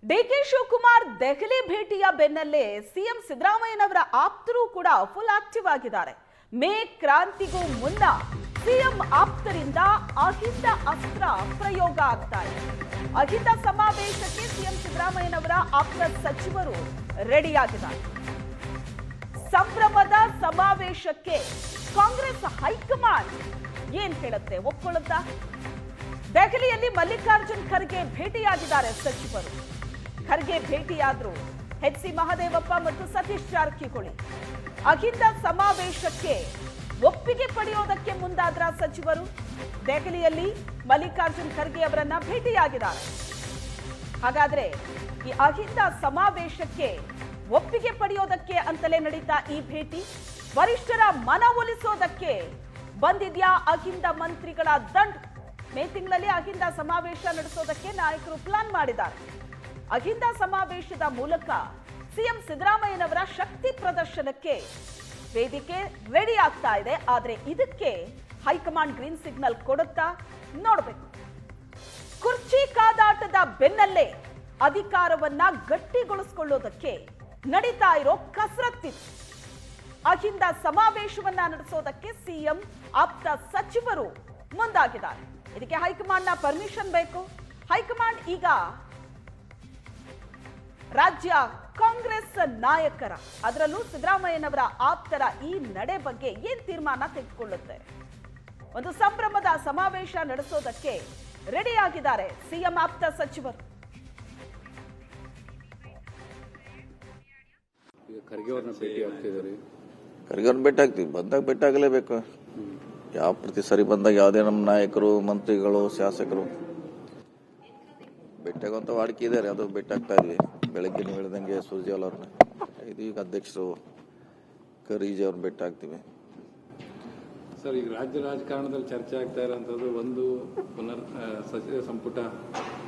DK Shivakumar Delhi ಭೇಟಿಯ ಬೆನ್ನಲ್ಲೇ CM ಸಿದ್ದರಾಮಯ್ಯನವರ ಆಪ್ತರು ಕೂಡ ಫುಲ್ ಆಕ್ಟಿವ್ ಆಗಿದ್ದಾರೆ. ಮೇ ಕ್ರಾಂತಿಗೂ ಮುನ್ನ ಸಿಎಂ ಆಪ್ತರಿಂದ ಅಹಿಂದ ಅಸ್ತ್ರ ಪ್ರಯೋಗ ಆಗ್ತಾ ಇದೆ. ಅಹಿಂದ ಸಮಾವೇಶಕ್ಕೆ ಸಿಎಂ ಸಿದ್ದರಾಮಯ್ಯನವರ ಆಪ್ತ ಸಚಿವರು ರೆಡಿಯಾಗಿದ್ದಾರೆ. ಸಂಭ್ರಮದ ಸಮಾವೇಶಕ್ಕೆ ಕಾಂಗ್ರೆಸ್ ಹೈಕಮಾಂಡ್ ಏನ್ ಹೇಳುತ್ತೆ, ಒಪ್ಕೊಳ್ಳುತ್ತಾ? ದೆಹಲಿಯಲ್ಲಿ ಮಲ್ಲಿಕಾರ್ಜುನ್ ಖರ್ಗೆ ಭೇಟಿಯಾಗಿದ್ದಾರೆ ಸಚಿವರು. ಖರ್ಗೆ ಭೇಟಿಯಾದ್ರು ಎಚ್.ಸಿ. ಮಹದೇವಪ್ಪ ಮತ್ತು ಸತೀಶ್ ಜಾರಕಿಹೊಳಿ. ಅಹಿಂದ ಸಮಾವೇಶಕ್ಕೆ ಒಪ್ಪಿಗೆ ಪಡೆಯೋದಕ್ಕೆ ಮುಂದಾದ್ರ ಸಚಿವರು. ದೆಹಲಿಯಲ್ಲಿ ಮಲ್ಲಿಕಾರ್ಜುನ್ ಖರ್ಗೆ ಅವರನ್ನ ಭೇಟಿಯಾಗಿದ್ದಾರೆ. ಹಾಗಾದ್ರೆ ಈ ಅಹಿಂದ ಸಮಾವೇಶಕ್ಕೆ ಒಪ್ಪಿಗೆ ಪಡೆಯೋದಕ್ಕೆ ಅಂತಲೇ ನಡೀತಾ ಈ ಭೇಟಿ. ವರಿಷ್ಠರ ಮನವೊಲಿಸೋದಕ್ಕೆ ಬಂದಿದ್ಯಾ ಅಹಿಂದ ಮಂತ್ರಿಗಳ ದಂಡ್? ಮೇ ತಿಂಗಳಲ್ಲಿ ಅಹಿಂದ ಸಮಾವೇಶ ನಡೆಸೋದಕ್ಕೆ ನಾಯಕರು ಪ್ಲಾನ್ ಮಾಡಿದ್ದಾರೆ. ಅಹಿಂದ ಸಮಾವೇಶದ ಮೂಲಕ ಸಿಎಂ ಸಿದ್ದರಾಮಯ್ಯನವರ ಶಕ್ತಿ ಪ್ರದರ್ಶನಕ್ಕೆ ವೇದಿಕೆ ರೆಡಿ ಆಗ್ತಾ ಇದೆ. ಆದ್ರೆ ಇದಕ್ಕೆ ಹೈಕಮಾಂಡ್ ಗ್ರೀನ್ ಸಿಗ್ನಲ್ ಕೊಡುತ್ತಾ ನೋಡಬೇಕು. ಕುರ್ಚಿ ಕಾದಾಟದ ಬೆನ್ನಲ್ಲೇ ಅಧಿಕಾರವನ್ನ ಗಟ್ಟಿಗೊಳಿಸಿಕೊಳ್ಳೋದಕ್ಕೆ ನಡೀತಾ ಇರೋ ಕಸರತ್ತಿದೆ. ಅಹಿಂದ ಸಮಾವೇಶವನ್ನ ನಡೆಸೋದಕ್ಕೆ ಸಿಎಂ ಆಪ್ತ ಸಚಿವರು ಮುಂದಾಗಿದ್ದಾರೆ. ಇದಕ್ಕೆ ಹೈಕಮಾಂಡ್ನ ಪರ್ಮಿಷನ್ ಬೇಕು. ಹೈಕಮಾಂಡ್ ಈಗ ರಾಜ್ಯ ಕಾಂಗ್ರೆಸ್ ನಾಯಕರ, ಅದರಲ್ಲೂ ಸಿದ್ದರಾಮಯ್ಯನವರ ಆಪ್ತರ ಈ ನಡೆ ಬಗ್ಗೆ ಏನ್ ತೀರ್ಮಾನ ತೆಗೆದುಕೊಳ್ಳುತ್ತೆ? ಒಂದು ಸಂಭ್ರಮದ ಸಮಾವೇಶ ನಡೆಸೋದಕ್ಕೆ ರೆಡಿಯಾಗಿದ್ದಾರೆ ಸಿಎಂ ಆಪ್ತ ಸಚಿವರು. ಖರ್ಗೆ ಅವ್ರನ್ನ ಭೇಟಿ ಆಗ್ತಿದ್ದಾರೆ. ಖರ್ಗೆ ಅವ್ರನ್ನ ಭೇಟಿ ಆಗ್ತೀವಿ, ಬಂದಾಗ ಭೇಟಿ ಆಗಲೇಬೇಕು. ಯಾವ ಪ್ರತಿ ಸರಿ ಬಂದಾಗ ಯಾವುದೇ ನಮ್ಮ ನಾಯಕರು, ಮಂತ್ರಿಗಳು, ಶಾಸಕರು ಭೇಟಿಯಾಗುವಂಥ ವಾಡಿಕೆ ಇದೆ. ಅದು ಭೇಟಿ ಆಗ್ತಾ ಇದ್ವಿ. ಬೆಳಗ್ಗೆ ನೀವು ಹೇಳಿದಂಗೆ ಸುರ್ಜೇವಾಲ ಅವ್ರನ್ನ, ಈಗ ಅಧ್ಯಕ್ಷರು ಕರೀಜಿ ಅವ್ರನ್ನ ಭೇಟಿ ಆಗ್ತೀವಿ. ಸರ್, ಈಗ ರಾಜ್ಯ ರಾಜಕಾರಣದಲ್ಲಿ ಚರ್ಚೆ ಆಗ್ತಾ ಇರೋಂಥದ್ದು ಒಂದು ಸಚಿವ ಸಂಪುಟ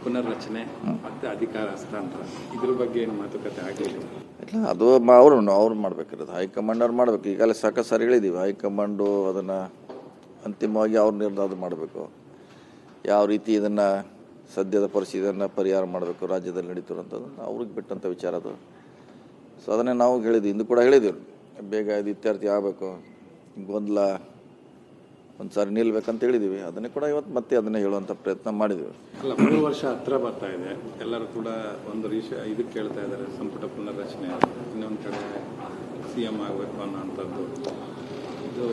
ಪುನರ್ರಚನೆ ಮತ್ತೆ ಅಧಿಕಾರ ಹಸ್ತಾಂತರ. ಇದ್ರ ಬಗ್ಗೆ ಏನು ಮಾತುಕತೆ ಆಗಲಿಲ್ಲ? ಇಲ್ಲ, ಅದು ಅವ್ರು ಮಾಡ್ಬೇಕಿರೋದು. ಹೈಕಮಾಂಡ್ ಅವ್ರು ಮಾಡ್ಬೇಕು. ಈಗಾಗಲೇ ಸಾಕಷ್ಟು ಸಾರಿ ಹೇಳಿದ್ದೀವಿ. ಹೈಕಮಾಂಡು ಅದನ್ನು ಅಂತಿಮವಾಗಿ ಅವ್ರ ನಿರ್ಧಾರ ಮಾಡಬೇಕು. ಯಾವ ರೀತಿ ಇದನ್ನು ಸದ್ಯದ ಪರಿಸ್ಥಿತಿಯನ್ನು ಪರಿಹಾರ ಮಾಡಬೇಕು ರಾಜ್ಯದಲ್ಲಿ ನಡೀತಿರೋಂಥದ್ದು ಅವ್ರಿಗೆ ಬಿಟ್ಟಂಥ ವಿಚಾರ ಅದು. ಸೊ ಅದನ್ನೇ ನಾವು ಹೇಳಿದ್ವಿ, ಇಂದು ಕೂಡ ಹೇಳಿದ್ದೀವಿ, ಬೇಗ ಇದು ಇತ್ಯರ್ಥ ಆಗಬೇಕು, ಗೊಂದಲ ಒಂದು ಸಾರಿ ನಿಲ್ಬೇಕಂತ ಹೇಳಿದ್ದೀವಿ. ಅದನ್ನೇ ಕೂಡ ಇವತ್ತು ಮತ್ತೆ ಅದನ್ನೇ ಹೇಳುವಂಥ ಪ್ರಯತ್ನ ಮಾಡಿದ್ದೀವಿ. ಅಲ್ಲ, 3 ವರ್ಷ ಹತ್ರ ಬರ್ತಾ ಇದೆ. ಎಲ್ಲರೂ ಕೂಡ ಒಂದು ಇದು ಕೇಳ್ತಾ ಇದ್ದಾರೆ, ಸಂಪುಟ ಪುನರ್ರಚನೆ, ಇನ್ನೊಂದು ಕಡೆ ಸಿಎಂ ಆಗಬೇಕು ಅನ್ನೋಂಥದ್ದು. ಇದು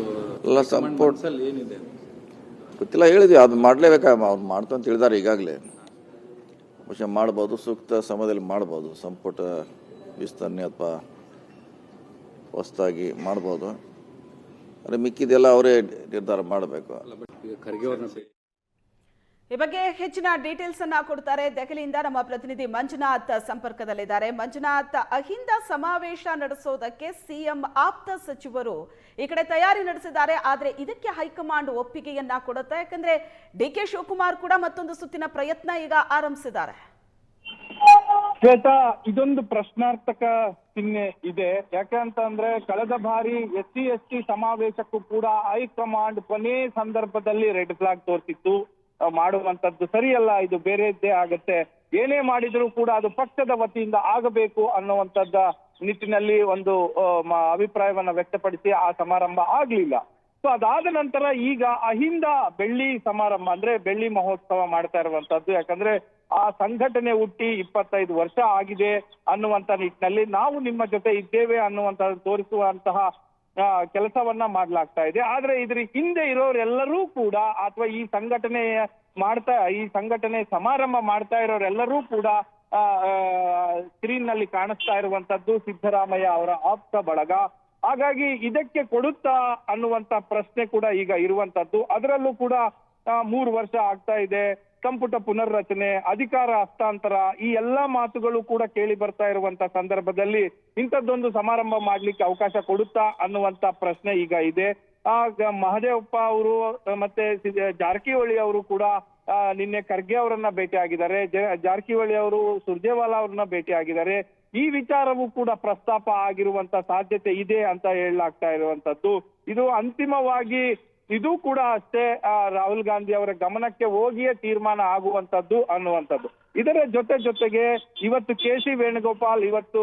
ಎಲ್ಲ ಸಂಪುಟ ಏನಿದೆ ಗೊತ್ತಿಲ್ಲ, ಹೇಳಿದ್ವಿ. ಅದು ಮಾಡಲೇಬೇಕು, ಅವ್ರು ಮಾಡ್ತು ಅಂತ ಹೇಳಿದ್ದಾರೆ. ಈಗಾಗಲೇ ಬಹುಶಃ ಮಾಡ್ಬೋದು, ಸೂಕ್ತ ಸಮಯದಲ್ಲಿ ಮಾಡ್ಬೋದು. ಸಂಪುಟ ವಿಸ್ತರಣೆ ಅಥವಾ ಹೊಸದಾಗಿ ಮಾಡ್ಬೋದು. ಆದರೆ ಮಿಕ್ಕಿದೆಲ್ಲ ಅವರೇ ನಿರ್ಧಾರ ಮಾಡಬೇಕು. ಈ ಬಗ್ಗೆ ಹೆಚ್ಚಿನ ಡೀಟೇಲ್ಸ್ ಅನ್ನ ಕೊಡ್ತಾರೆ ದೆಹಲಿಯಿಂದ ನಮ್ಮ ಪ್ರತಿನಿಧಿ ಮಂಜುನಾಥ್ ಸಂಪರ್ಕದಲ್ಲಿದ್ದಾರೆ. ಮಂಜುನಾಥ್, ಅಹಿಂದ ಸಮಾವೇಶ ನಡೆಸೋದಕ್ಕೆ ಸಿಎಂ ಆಪ್ತ ಸಚಿವರು ಈ ಕಡೆ ತಯಾರಿ ನಡೆಸಿದ್ದಾರೆ. ಆದ್ರೆ ಇದಕ್ಕೆ ಹೈಕಮಾಂಡ್ ಒಪ್ಪಿಗೆಯನ್ನ ಕೊಡುತ್ತೆ? ಯಾಕಂದ್ರೆ ಡಿಕೆ ಶಿವಕುಮಾರ್ ಕೂಡ ಮತ್ತೊಂದು ಸುತ್ತಿನ ಪ್ರಯತ್ನ ಈಗ ಆರಂಭಿಸಿದ್ದಾರೆ. ಶ್ವೇತಾ, ಇದೊಂದು ಪ್ರಶ್ನಾರ್ಥಕ ಚಿಹ್ನೆ ಇದೆ. ಯಾಕಂತಂದ್ರೆ ಕಳೆದ ಬಾರಿ SC/ST ಸಮಾವೇಶಕ್ಕೂ ಕೂಡ ಹೈಕಮಾಂಡ್ ಕೊನೆ ಸಂದರ್ಭದಲ್ಲಿ ರೆಡ್ ಫ್ಲಾಗ್ ತೋರಿಸಿತ್ತು. ಮಾಡುವಂತದ್ದು ಸರಿಯಲ್ಲ, ಇದು ಬೇರೆದ್ದೇ ಆಗತ್ತೆ, ಏನೇ ಮಾಡಿದ್ರು ಕೂಡ ಅದು ಪಕ್ಷದ ವತಿಯಿಂದ ಆಗಬೇಕು ಅನ್ನುವಂಥದ್ದ ನಿಟ್ಟಿನಲ್ಲಿ ಒಂದು ಅಭಿಪ್ರಾಯವನ್ನ ವ್ಯಕ್ತಪಡಿಸಿ ಆ ಸಮಾರಂಭ ಆಗ್ಲಿಲ್ಲ. ಸೊ ಅದಾದ ನಂತರ ಈಗ ಅಹಿಂದ ಬೆಳ್ಳಿ ಸಮಾರಂಭ, ಅಂದ್ರೆ ಬೆಳ್ಳಿ ಮಹೋತ್ಸವ ಮಾಡ್ತಾ ಇರುವಂತದ್ದು. ಯಾಕಂದ್ರೆ ಆ ಸಂಘಟನೆ ಹುಟ್ಟಿ 25 ವರ್ಷ ಆಗಿದೆ ಅನ್ನುವಂತ ನಿಟ್ಟಿನಲ್ಲಿ ನಾವು ನಿಮ್ಮ ಜೊತೆ ಇದ್ದೇವೆ ಅನ್ನುವಂತ ತೋರಿಸುವಂತಹ ಕೆಲಸವನ್ನ ಮಾಡ್ಲಾಗ್ತಾ ಇದೆ. ಆದ್ರೆ ಇದ್ರ ಹಿಂದೆ ಇರೋರೆಲ್ಲರೂ ಕೂಡ, ಅಥವಾ ಈ ಸಂಘಟನೆ ಸಮಾರಂಭ ಮಾಡ್ತಾ ಇರೋರೆಲ್ಲರೂ ಕೂಡ ಸ್ಕ್ರೀನ್ ನಲ್ಲಿ ಕಾಣಿಸ್ತಾ ಇರುವಂತದ್ದು ಸಿದ್ದರಾಮಯ್ಯ ಅವರ ಆಪ್ತ ಬಳಗ. ಹಾಗಾಗಿ ಇದಕ್ಕೆ ಕೊಡುತ್ತಾ ಅನ್ನುವಂತ ಪ್ರಶ್ನೆ ಕೂಡ ಈಗ ಇರುವಂತದ್ದು. ಅದರಲ್ಲೂ ಕೂಡ 3 ವರ್ಷ ಆಗ್ತಾ ಇದೆ, ಸಂಪುಟ ಪುನರ್ರಚನೆ, ಅಧಿಕಾರ ಹಸ್ತಾಂತರ, ಈ ಎಲ್ಲಾ ಮಾತುಗಳು ಕೂಡ ಕೇಳಿ ಬರ್ತಾ ಇರುವಂತ ಸಂದರ್ಭದಲ್ಲಿ ಇಂಥದ್ದೊಂದು ಸಮಾರಂಭ ಮಾಡ್ಲಿಕ್ಕೆ ಅವಕಾಶ ಕೊಡುತ್ತಾ ಅನ್ನುವಂತ ಪ್ರಶ್ನೆ ಈಗ ಇದೆ. ಮಹದೇವಪ್ಪ ಅವರು ಮತ್ತೆ ಜಾರಕಿಹೊಳಿ ಅವರು ಕೂಡ ನಿನ್ನೆ ಖರ್ಗೆ ಅವರನ್ನ ಭೇಟಿ ಆಗಿದ್ದಾರೆ. ಜಾರಕಿಹೊಳಿ ಅವರು ಸುರ್ಜೇವಾಲಾ ಅವ್ರನ್ನ ಭೇಟಿ ಆಗಿದ್ದಾರೆ. ಈ ವಿಚಾರವೂ ಕೂಡ ಪ್ರಸ್ತಾಪ ಆಗಿರುವಂತ ಸಾಧ್ಯತೆ ಇದೆ ಅಂತ ಹೇಳಲಾಗ್ತಾ ಇರುವಂತದ್ದು. ಇದು ಅಂತಿಮವಾಗಿ ಇದು ಕೂಡ ಅಷ್ಟೇ ರಾಹುಲ್ ಗಾಂಧಿ ಅವರ ಗಮನಕ್ಕೆ ಹೋಗಿಯೇ ತೀರ್ಮಾನ ಆಗುವಂತದ್ದು ಅನ್ನುವಂಥದ್ದು. ಇದರ ಜೊತೆಗೆ ಇವತ್ತು KC ವೇಣುಗೋಪಾಲ್ ಇವತ್ತು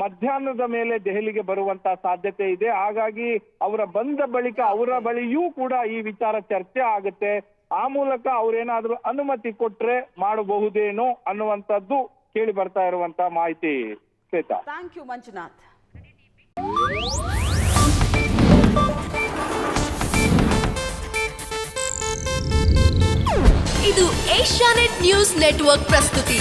ಮಧ್ಯಾಹ್ನದ ಮೇಲೆ ದೆಹಲಿಗೆ ಬರುವಂತ ಸಾಧ್ಯತೆ ಇದೆ. ಹಾಗಾಗಿ ಅವರ ಬಂದ ಬಳಿಕ ಅವರ ಬಳಿಯೂ ಕೂಡ ಈ ವಿಚಾರ ಚರ್ಚೆ ಆಗುತ್ತೆ. ಆ ಮೂಲಕ ಅವ್ರೇನಾದ್ರೂ ಅನುಮತಿ ಕೊಟ್ರೆ ಮಾಡಬಹುದೇನೋ ಅನ್ನುವಂಥದ್ದು ಕೇಳಿ ಬರ್ತಾ ಇರುವಂತ ಮಾಹಿತಿ. Shweta, thank you Manjunath. ಇದು ಏಷ್ಯಾನೆಟ್ ನ್ಯೂಸ್ ನೆಟ್ವರ್ಕ್ ಪ್ರಸ್ತುತಿ.